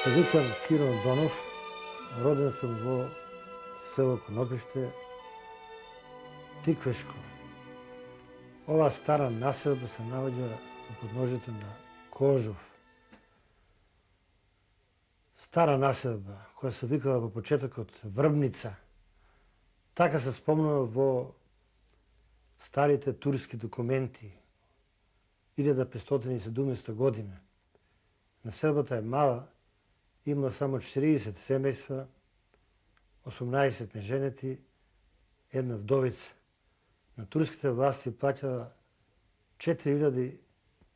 Се викам Киро Донов, роден сум во село Конопиште, Тиквешко. Ова стара населба се наоѓа во подножјето на Кожов. Стара населба, која се викала во почетокот Врбница, така се спомнува во старите турски документи, 1517 година. Населбата е мала, има само 40 семејства, 18 неженети, една вдовица. На турските власти плаќала 4000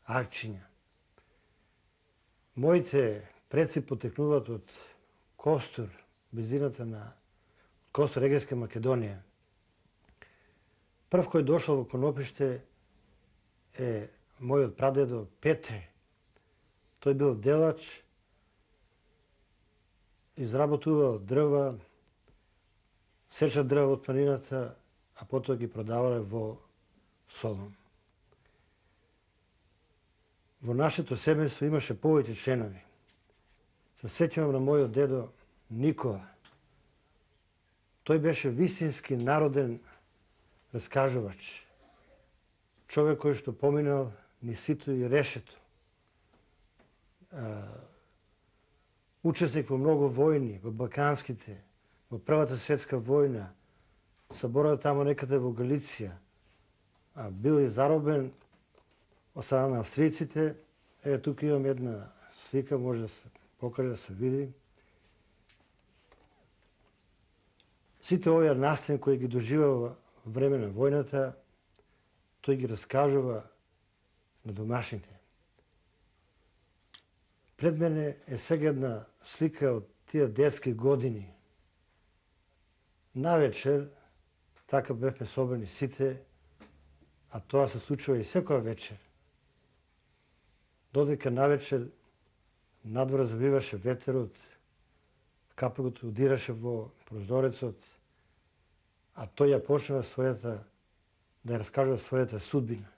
акчиња. Моите предци потекнуваат од Костур, близината на Костур, Егејска Македонија. Прв кој дошол во Конопиште е мојот прадедо Петре. Тој бил делач, изработувал дрва, сеча дрва од планината, а потоа ги продавале во Солун. Во нашето семејство имаше повеќе членови. Се сеќавам на мојот дедо Никола. Тој беше вистински народен раскажувач. Човек кој што поминал ни сито и решето. Учесник во многу војни, во Балканските, во Првата светска војна, соборал тамо некаде во Галиција, бил и заробен од страна на австриците. Тука имам една слика, може да се покаже, да се види. Сите овие настани кои ги доживува во време на војната, тој ги раскажува на домашните. Пред мене е сега една слика од тие детски години. Навечер, така бевме собрани сите, а тоа се случува и секоја вечер. Додека навечер надвор забиваше ветерот, капелот удираше во прозорецот, а тој ја почнува да ја раскажува својата судбина.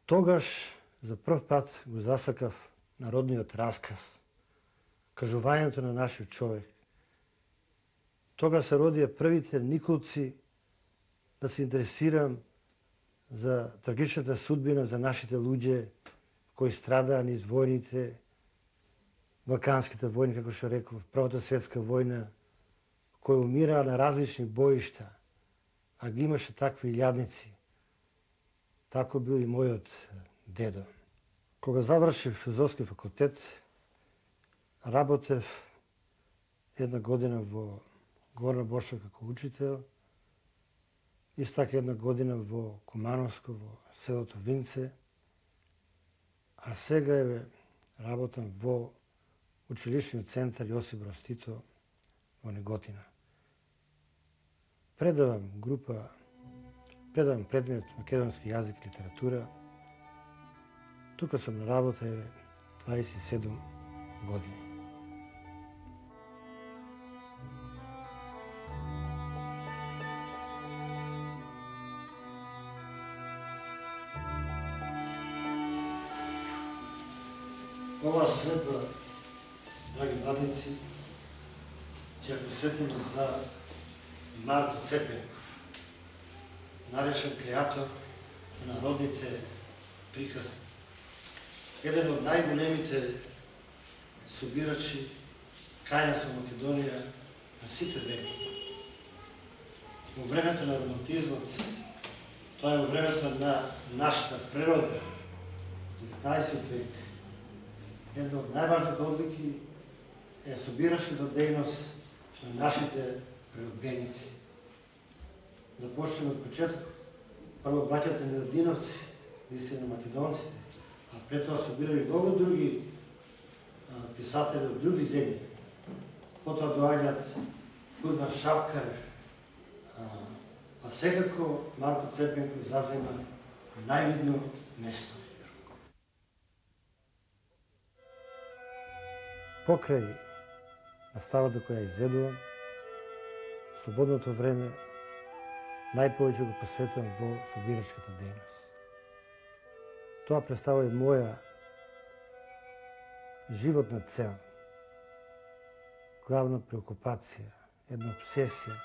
Тогаш за прв пат го засакав народниот расказ, кажувањето на нашиот човек. Тогаш се родија првите николци да се интересирам за трагичната судбина за нашите луѓе кои страдаа низ војните, Балканските војни, како што реков, Првата светска војна, кои умираа на различни боишта, а ги имаше такви илјадници. Тако бил и мојот дедо. Кога завршив филозофски факултет, работев една година во Горна Бошва како учител, исто така една година во Кумановско, во селото Винце, а сега работам во училишниот центар Јосип Броз Тито во Неготина. Предавам предмет македонски јазик и литература. Тука сум на работа 27 години. Ова средба, драги братници, ќе ја посветиме за Марко Цепенков, нарешен креатор на народните приказни. Еден од најголемите собирачи кај нас во Македонија на сите време. Во времето на романтизмот, тоа е во времето на нашата природа, 19 век. Една од најважните одлики е собирачката дејност на нашите природбеници. Започнеме од почеток. Прво баќата Милдиновци, истина македонците, а пред тоа собирали многу други писатели од други земји. Потоа доаѓаат Кузман Шапкарев, а секако Марко Цепенков зазема највидно место. Покрај наставата која изведувам, слободното време најповеќе го посветувам во собирачката дејност. Тоа представува и моја животна цел, главна преокупација, една обсесија.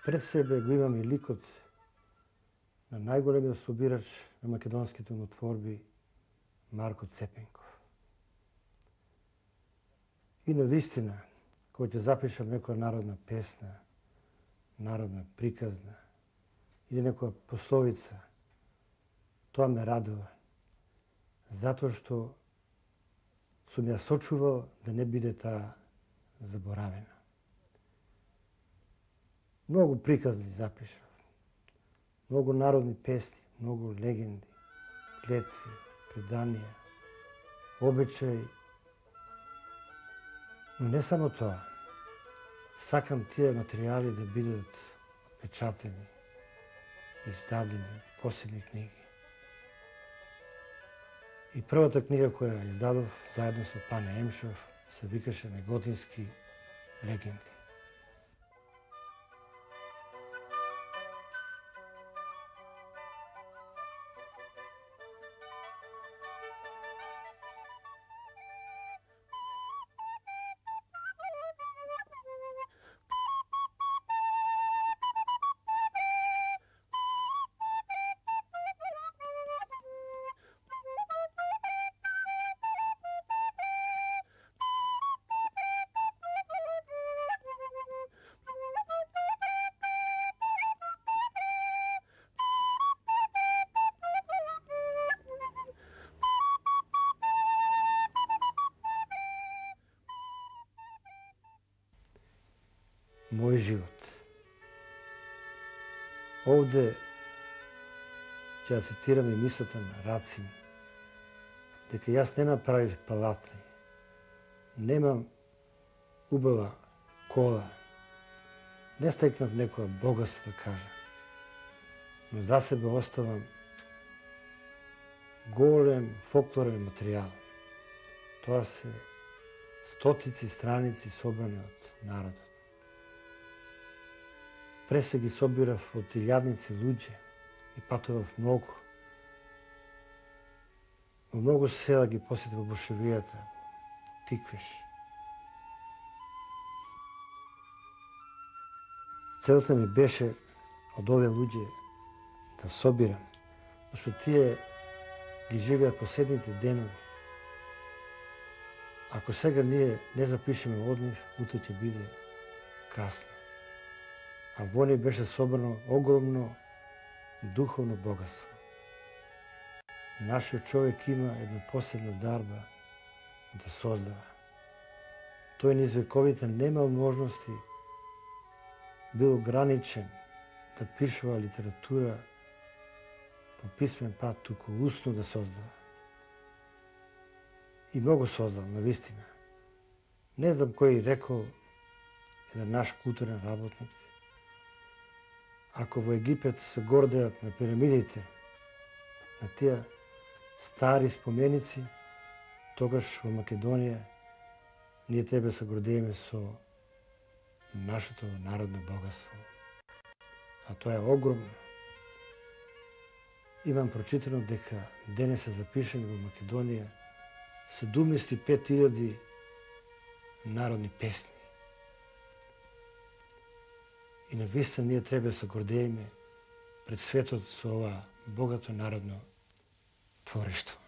Пред себе го имаме ликот на најголемиот собирач на македонските умотворби Марко Цепенков. И на вистина, кој ќе запишам некоја народна песна, народна приказна или некоја пословица, тоа ме радува, затоа што сум ја сочувал да не биде таа заборавена. Многу приказни запишав, многу народни песни, многу легенди, клетви, преданија, обичаи. Но не само тоа. Сакам тие материјали да бидат отпечатени, издадени, посебни книги. И првата книга која издадов заедно со Пане Емшов се викаше Неготински легенди. Мој живот. Овде ќе ја цитирам и мислата на Рацин, дека јас не направив палати, немам убава кола, не стекнав некоја богатство, да кажам, но за себе оставам голем фолклорен материјал. Тоа се стотици страници собрани од народот. Пресе ги собирав од илјадници луѓе и патував многу. Во многу села ги посетив бушевијата, Тиквеш. Целта ми беше од овие луѓе да собирам, зашто тие ги живеат последните денови. Ако сега ние не запишеме од нив, утре ќе биде касно. А во нив беше собрано огромно духовно богатство. Нашиот човек има една посебна дарба да создава. Тој низ вековите немал можности, бил ограничен да пишува литература по писмен пат, туку устно да создава. И многу создал, навистина. Не знам кој рекол, еден наш културен работник, ако во Египет се гордеат на пирамидите, на тие стари споменици, тогаш во Македонија ние треба се гордееме со нашето народно богатство. А тоа е огромно. Имам прочитано дека денес се запишани во Македонија 75.000 народни песни. И навистина ние треба да се гордееме пред светот со ова богато народно творештво.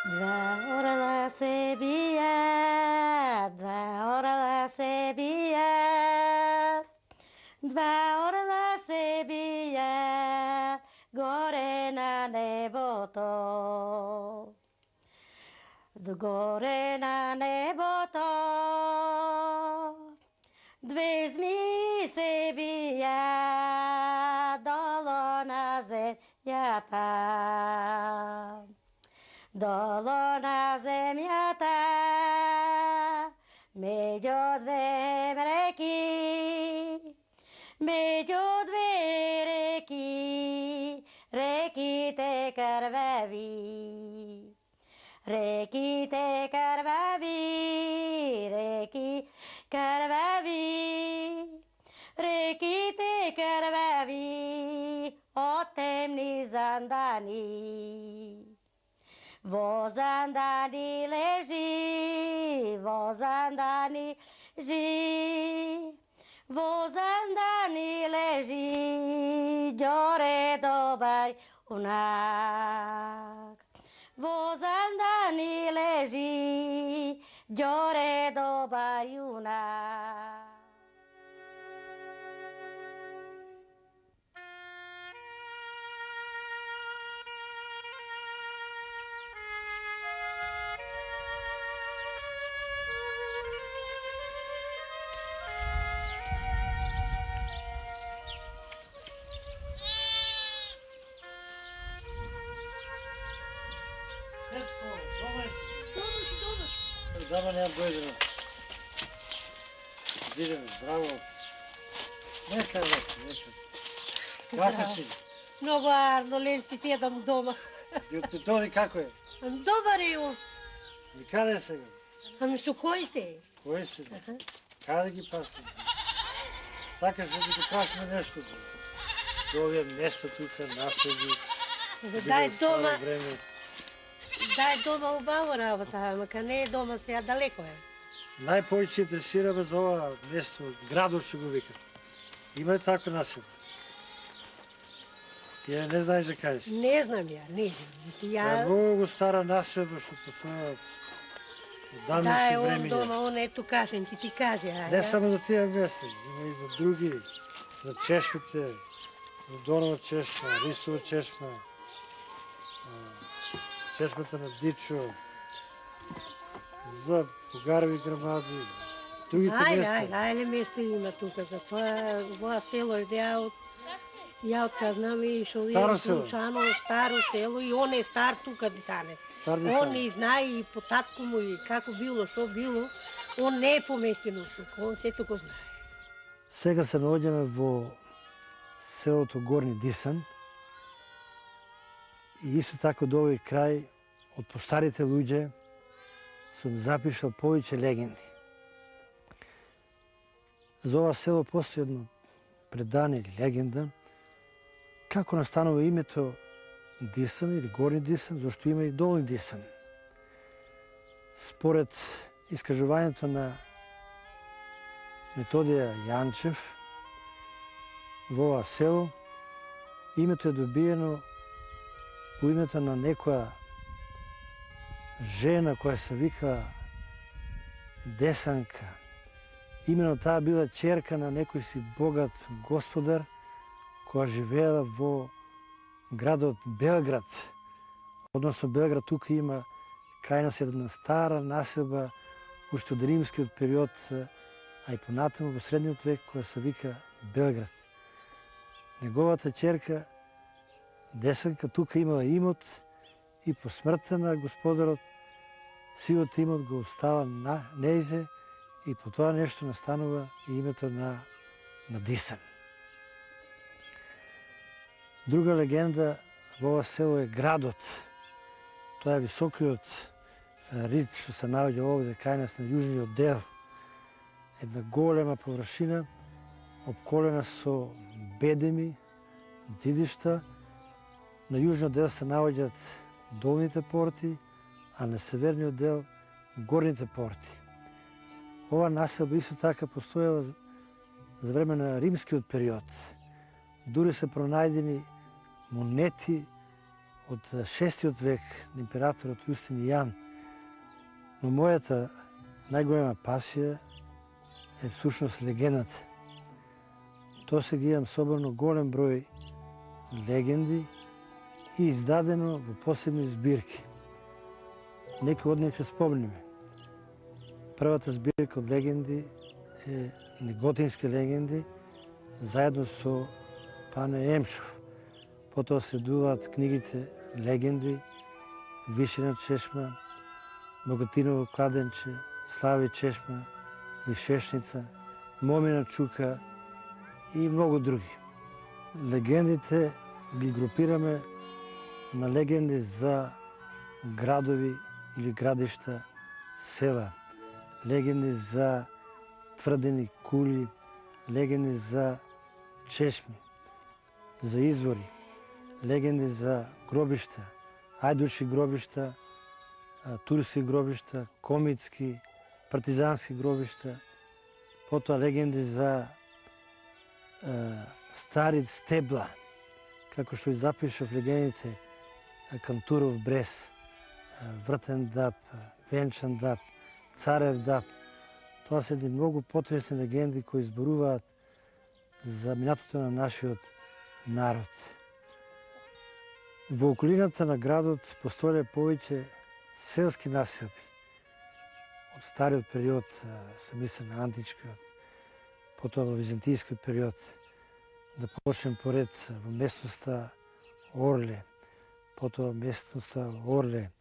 Два орла orla se bije, dva orla se bije, dva orla se bije, gore na nebo to. Gore na nebo to, dve zmije se bije, dolo na zemljata. Dolo na zemljata, među dve reki, među dve reki, reki te krvavi. Reki te krvavi, reki krvavi, reki te krvavi, o temni zandani. Vozandani leži, vozandani leži, vozandani leži, đore dobar unak. Vozandani leži, đore dobar junak. Дама нямам дойдено. Дидем, здраво. Нека, нека. Како си? Много арно, ленци ти едам дома. Јутни тони како е? Добар е он. И каде сега? Ами со кој се? Кој си? Каде ги пасне? Сакаш да ги пасне нешто? До овие место тука, наследи. Дај дома, дај дома убаво работа, ама ка не е дома сега, далеко е. Најповеќе интересираме за ова место, градот што го викат. Има ли тако населба? Ја не знаеш да кажеш? Не знам ја, не знам. Ја е многу стара населба што постоја од Да, давнишни е он времиња. дома, он ето кажен, ти каже. Не само за тие места, има и за други, за чешмите, за Донова чешма, Ристова чешма, чешмата на Дичо, за Бугарови грамади, другите места. Ајде место има тука, за тоа во село е ја отказнам и шо Старо е село? случано, старо село и он е стар тука дисане. Стар ди Он сам. и знае и по татко му и како било, што било, он не е поместено тука, он сето го знае. Сега се наоѓаме во селото Горни Дисан и исто така до овој крај од постарите луѓе сум запишал повеќе легенди. За ова село постои едно предание или легенда како настанува името Дисан или Горни Дисан, зашто има и Долни Дисан. Според искажувањето на Методија Јанчев, во ова село името е добиено по името на некоја жена која се вика Десанка. Имено таа била ќерка на некој си богат господар која живеела во градот Белград. Односно Белград тука има кај нас една стара населба уште од римскиот период, а и понатаму во средниот век која се вика Белград. Неговата ќерка Десанка тука имала имот и по смртта на господарот сивот имот го остава на нејзе и по тоа нешто настанува и името на Дисан. Друга легенда во ова село е градот. Тоа е високиот рид што се наоѓа овде кај нас на јужниот дел. Една голема површина обколена со бедеми, зидишта. На јужниот дел се наоѓаат долните порти, а на северниот дел горните порти. Ова населба исто така постоела за време на римскиот период. Дури се пронајдени монети од 6 век на императорот Јустинијан, Но мојата најголема пасија е всушност легендата. Тоа се ги имам собрано голем број легенди и издадено во посебни збирки. Некои од нив ќе спомниме. Првата збирка од легенди е Неготински легенди, заедно со Пане Емшов. Потоа следуваат книгите Легенди, Вишина чешма, Богатиново кладенче, Слави чешма, Вишешница, Момина чука и многу други. Легендите ги групираме на легенди за градови или градишта, села, легенди за тврдени кули, легенди за чешми, за извори, легенди за гробишта, ајдуши гробишта, турски гробишта, комитски, партизански гробишта, потоа легенди за стари стебла, како што и запиша в легендите Кантуров брез, Вртен даб, Венчан даб, Царев даб. Тоа се едни многу потресни легенди кои зборуваат за минатото на нашиот народ. Во околината на градот постоеле повеќе селски населби. Од стариот период, се мисли на античкиот, потоа во византискиот период, да почнем поред во местноста Орле, потоа местноста Орле,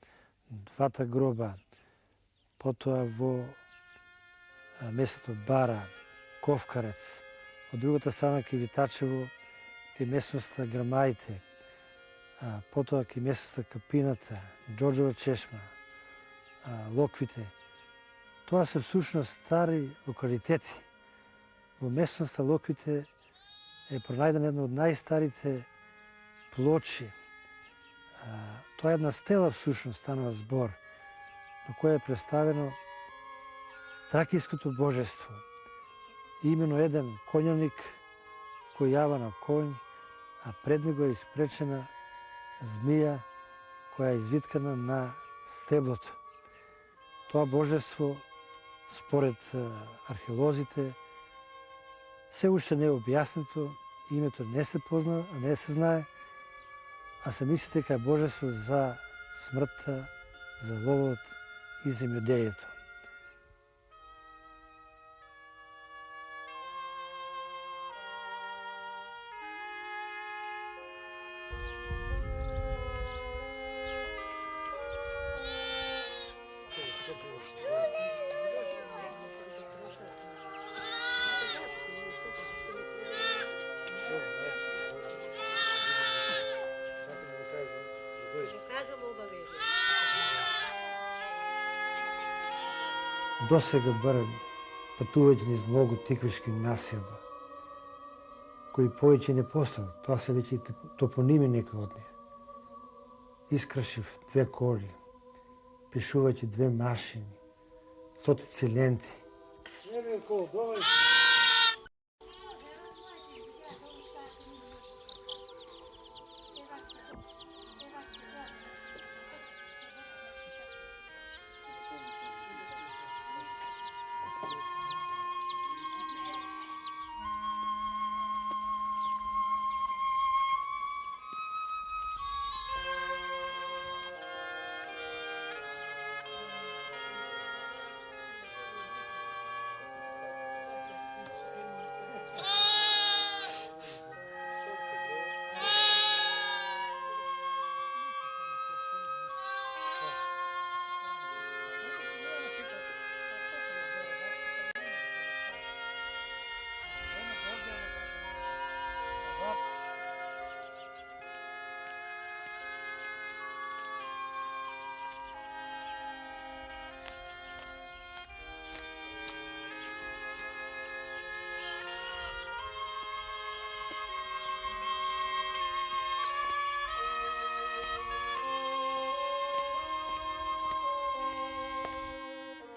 Двата гроба, потоа во местото Бара, Ковкарец, од другата страна ке Витачево, ке местноста Грамаите, потоа ке местноста Капината, Џоџова чешма, Локвите. Тоа се всушност стари локалитети. Во местноста Локвите е пронајдена една од најстарите плочи. Тоа е една стела всушност станува збор, на која е представено тракиското божество. И имено еден коњаник кој јава на конј, а пред него е испречена змија која е извиткана на стеблото. Тоа божество, според археолозите, се уште не е објаснето, името не се позна, не се знае, а се мисли дека е божество за смртта, за ловот и земјоделието. Досега барем патувајќи низ многу тиквишки населба, кои повеќе не постојат, тоа се веќе топоними некои од нив. Искршив 2 коли, пишувајќи 2 машини, стотици ленти.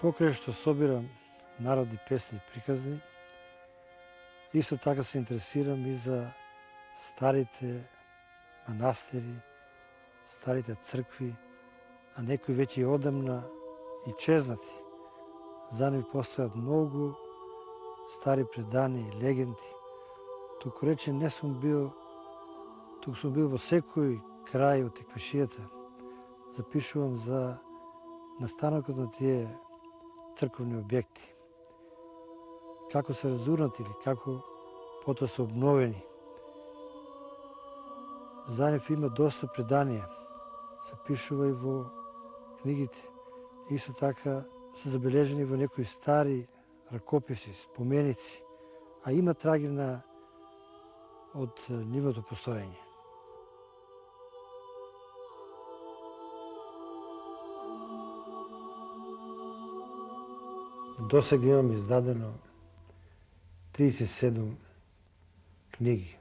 Покрај што собирам народни песни и приказни, исто така се интересирам и за старите манастири, старите цркви, а некои веќе и одамна и чезнати. За нив постојат многу стари предания и легенди. Туку рече не сум бил, туку сум бил во секој крај од Теквешијата. Запишувам за настанокот на тие црковни објекти. Како се разурнати или како потоа се обновени. За нив има доста преданија. Се пишува и во книгите. Исто така се забележени во некои стари ракописи, споменици, а има трагина од нивното постоење. До сега имам издадено 37 книги.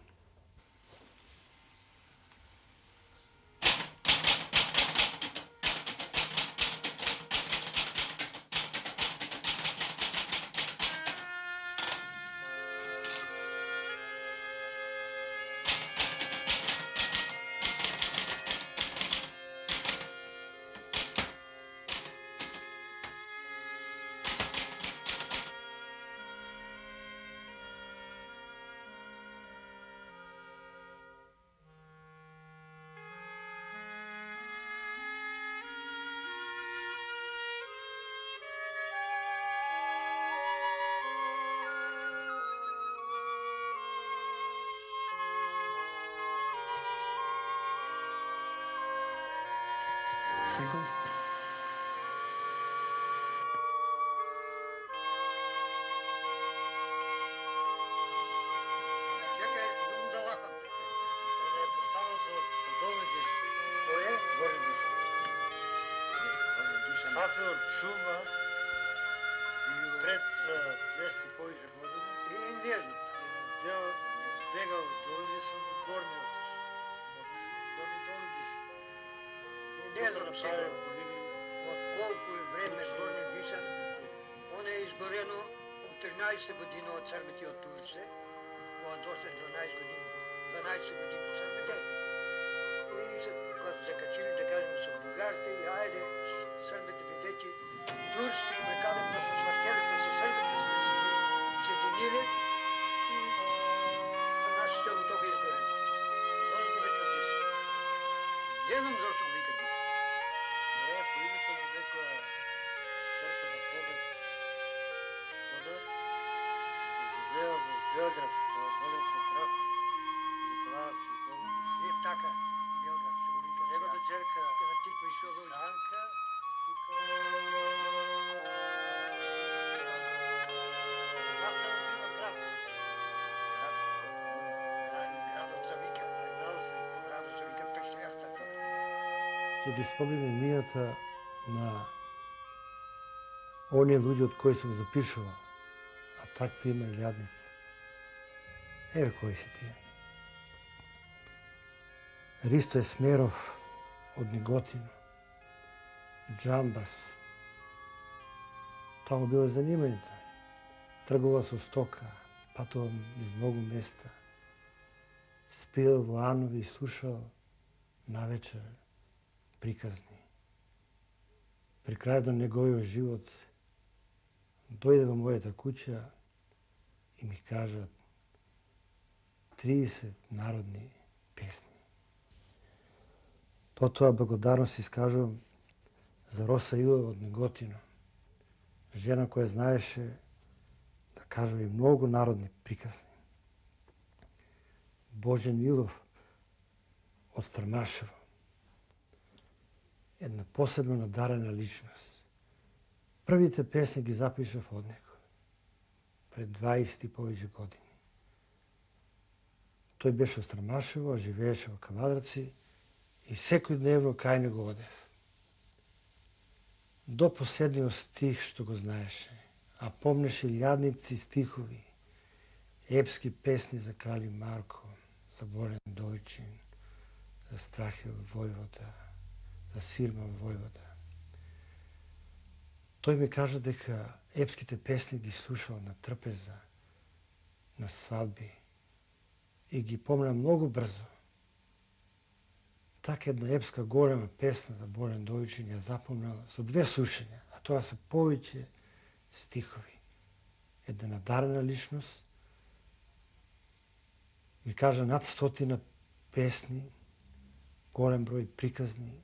Seconds. Чекай, да лапам. Не е поставото со долни диски. Кое? Горни диски. Горни дишам. Фател од чума пред 200 и повеќе години. И не знам. Дел избегал долни диски во горни отиш. Долни диски. Не знам сега. От колко време горни дишам, он е изгорено от 13 година от сърбите от Турце. Това доста 12 години. 12 години от сърбите. И се, когато закачили, да кажем, с бугарите, и айде, сърбите видете, турците ги прекарат да се свъртели, па с сърбите се съединили и на нашите от това изгорено. Зошто го викат диски? Не знам защо го викат диски. По името на некоја черка на Богат Господа, што живеел во Белград, во големиот град, Николаевци и долни диски. Е така, Белград се го вика. Неговата черка Kada tikva išao dođe. Санка Нацелно има град. Градот се вика. Градот се вика Пещерта. Ќе ги спомнеме имињата на оние луѓе од кои сум запишувал, а такви има илјадници. Еве кои се тие. Ристо Есмеров од Неготино, Джамбас. Тоа му било занимањето. Тргувал со стока, патувал из многу места. Спиел во Анови и слушал навечер приказни. При крајот на неговиот живот дојде во мојата куќа и ми кажа 30 народни песни. Потоа благодарност искажувам за Роса Илова од Неготино, жена која знаеше да кажува и многу народни приказни. Божен Илов од Стармашево, една посебно надарена личност. Првите песни ги запишав од него, пред 20 и повеќе години. Тој беше од Стармашево, живееше во Кавадраци и секој дневно кај него одев. До последниот стих што го знаеше, а помнеше илјадници стихови, епски песни за краљи Марко, за Борен Дојчин, за Страхил војвода, за Сирман војвода. Тој ми кажа дека епските песни ги слушал на трпеза, на свадби и ги помна многу брзо. така една епска голема песна за Борен Дојчин ја запомнал со две слушања, а тоа се повеќе стихови. Една надарена личност ми кажа над 100 песни, голем број приказни,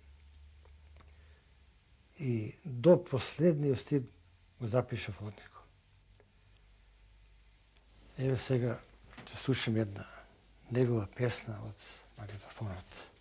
и до последниот стих го запишав од него. Еве сега ќе слушам една негова песна од магнитофонот.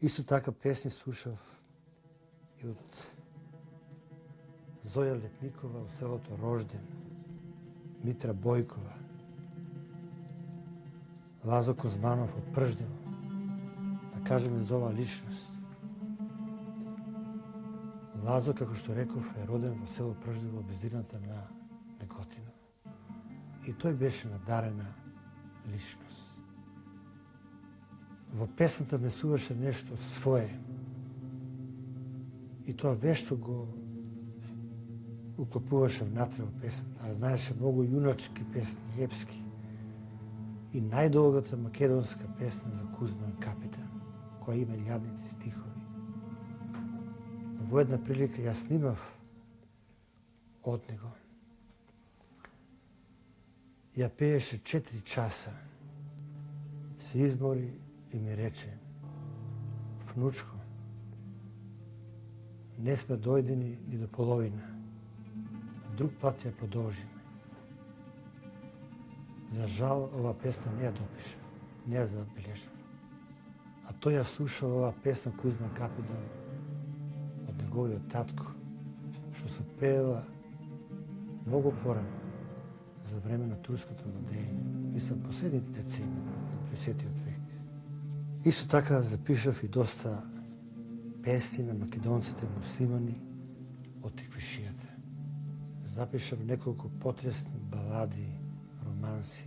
Исто така песни слушав и од Зоја Летникова од селото Рожден, Митра Бојкова, Лазо Козманов од Прждево, да кажеме за оваа личност. Лазо, како што реков, е роден во село Прждево, близината на Неготино. И тој беше надарена личност. Во песната внесуваше нешто свое. И тоа вешто го уклопуваше внатре во песната. А знаеше многу јуначки песни, епски. И најдолгата македонска песна за Кузман Капитан, која има илјадници стихови. Во една прилика ја снимав од него. Ја пееше 4 часа. Се измори и ми рече: внучко, не сме дојдени ни до половина. Друг пат ја продолжиме. За жал, ова песна не ја допиша, не ја забележав. А тој ја слушал оваа песна Кузма Капитан од неговиот татко, што се пеела многу порано за време на турското владење, мислам последните децени од 20 век. Исто така запишав и доста песни на македонците муслимани од тиквишијата. Запишав неколку потресни балади, романси,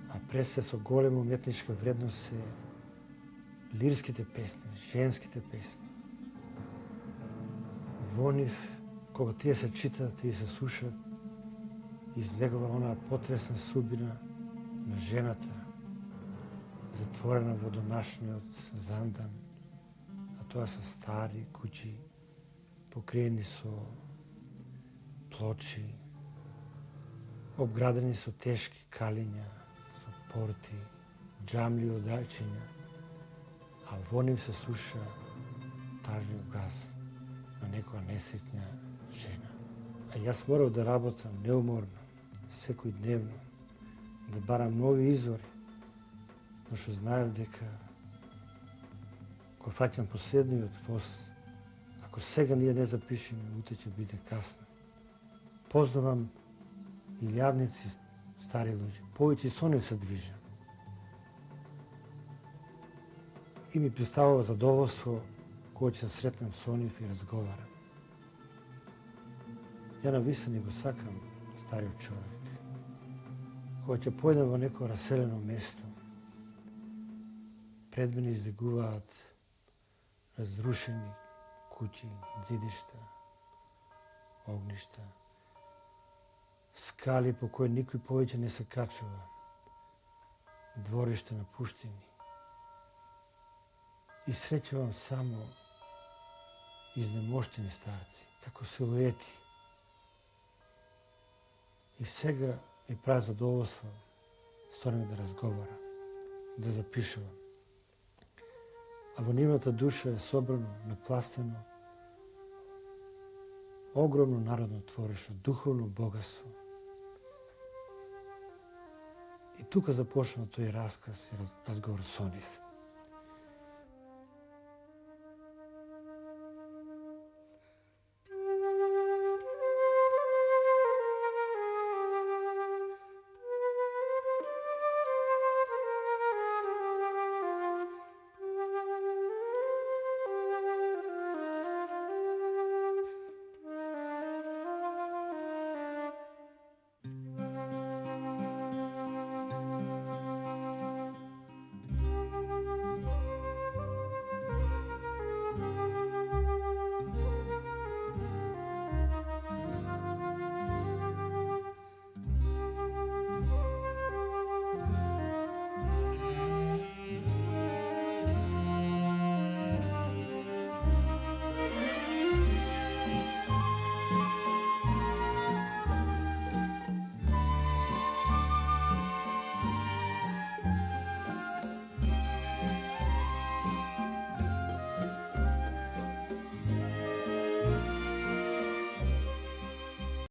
а пред се со голема уметничка вредност се лирските песни, женските песни. Во нив, кога тие се читат и се слушат, излегува онаа потресна судбина на жената, затворена во домашниот зандан, а тоа се стари куќи, покриени со плочи, обградени со тешки калиња, со порти, џамли од дајчиња, а во нив се слуша тажниот глас на некоја несретна жена. А јас морав да работам неуморно, секој дневно, да барам нови извори, но што знаев дека кога фаќам последниот воз, ако сега ние не запишеме, утре ќе биде касно. Познавам илјадници стари луѓе, повеќе со нив се движам. И ми представува задоволство кога ќе се сретнам со нив и разговарам. Ја навистина го сакам стариот човек. Кога ќе појдам во некој раселено место, пред мене излегуваат разрушени куќи, зидишта, огништа, скали по кои никој повеќе не се качува, дворишта напуштени. И среќавам само изнемоштени старци, како силуети. И сега ми прави задоволство со нив да разговарам, да запишувам. А во нивната душа е собрано, напластено, огромно народно творишно, духовно богатство. И тука започна тој расказ и разговор со нив.